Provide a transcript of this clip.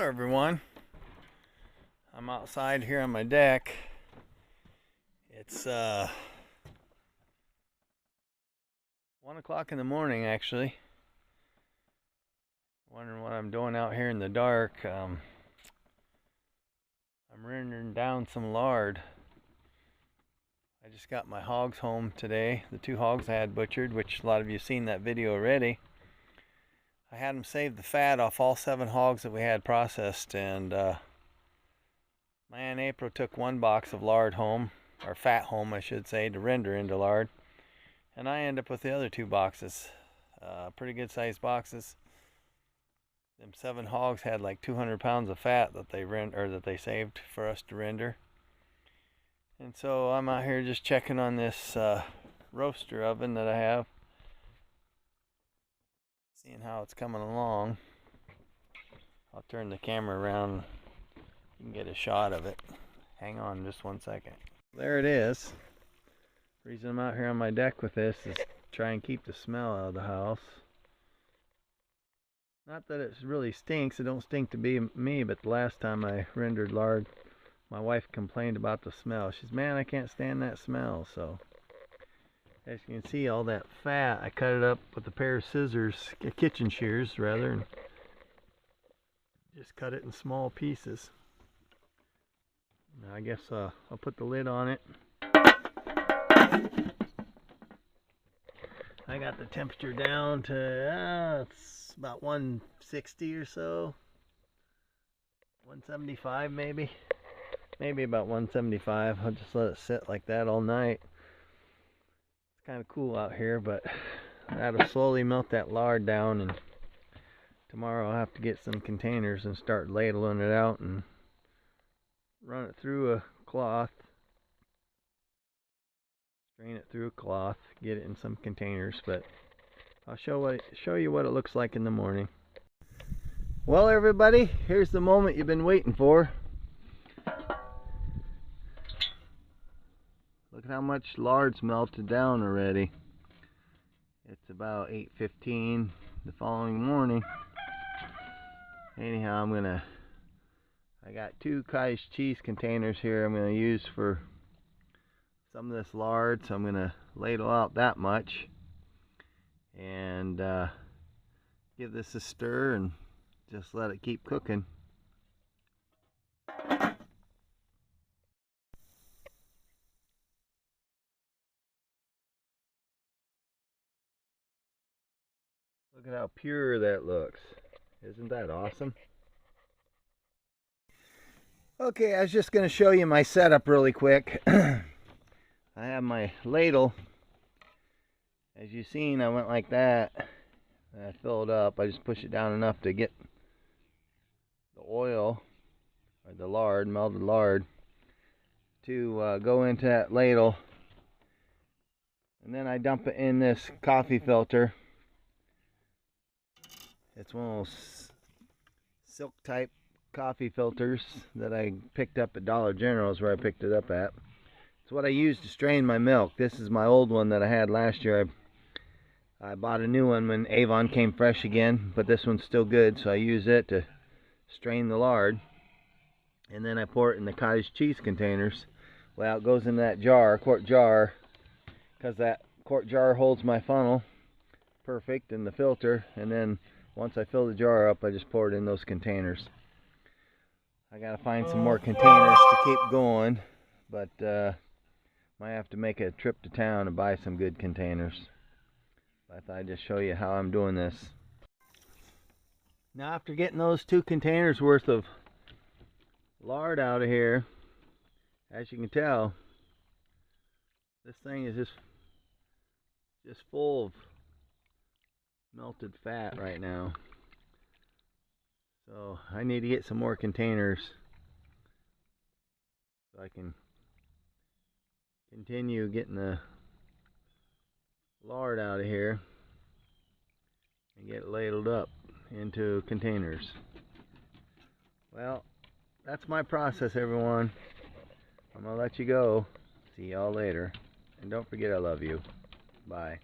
Hello everyone. I'm outside here on my deck. It's 1 o'clock in the morning actually. Wondering what I'm doing out here in the dark. I'm rendering down some lard. I just got my hogs home today. The 2 hogs I had butchered, which a lot of you have seen that video already. I had them save the fat off all 7 hogs that we had processed, and my Aunt April took 1 box of lard home, or fat home I should say, to render into lard, and I end up with the other 2 boxes. Pretty good sized boxes. Them 7 hogs had like 200 pounds of fat that they saved for us to render. And so I'm out here just checking on this roaster oven that I have, seeing how it's coming along. I'll turn the camera around, you can get a shot of it. Hang on just 1 second. There it is. The reason I'm out here on my deck with this is to try and keep the smell out of the house. Not that it really stinks, it don't stink to be me, but the last time I rendered lard, my wife complained about the smell. She says, man, I can't stand that smell. So as you can see, all that fat, I cut it up with a pair of scissors, kitchen shears rather, and just cut it in small pieces. Now I guess I'll put the lid on it. I got the temperature down to it's about 160 or so, 175 maybe about 175. I'll just let it sit like that all night. It's kind of cool out here, but that'll slowly melt that lard down, and tomorrow I'll have to get some containers and start ladling it out and run it through a cloth, strain it through a cloth, get it in some containers. But I'll show you what it looks like in the morning. Well everybody, here's the moment you've been waiting for. Look at how much lard's melted down already. It's about 8:15 the following morning. Anyhow, I got 2 cottage cheese containers here I'm going to use for some of this lard, so I'm going to ladle out that much and give this a stir and just let it keep cooking. Look at how pure that looks. Isn't that awesome? Okay, I was just going to show you my setup really quick. I have my ladle. As you've seen, I went like that. I fill it up. I just push it down enough to get the oil, or the lard, melted lard, to go into that ladle. And then I dump it in this coffee filter. It's one of those silk type coffee filters that I picked up at Dollar General, is where I picked it up at. It's what I use to strain my milk. This is my old one that I had last year. I bought a new one when Avon came fresh again, but this one's still good, so I use it to strain the lard. And then I pour it in the cottage cheese containers. Well, it goes in that jar, quart jar, because that quart jar holds my funnel perfect in the filter. And then once I fill the jar up, I just pour it in those containers. I gotta find some more containers to keep going, but might have to make a trip to town and buy some good containers. I thought I'd just show you how I'm doing this. Now after getting those 2 containers worth of lard out of here, as you can tell, this thing is just full of melted fat right now. So I need to get some more containers so I can continue getting the lard out of here and get it ladled up into containers. Well, that's my process, everyone. I'm gonna let you go. See y'all later. And don't forget I love you. Bye.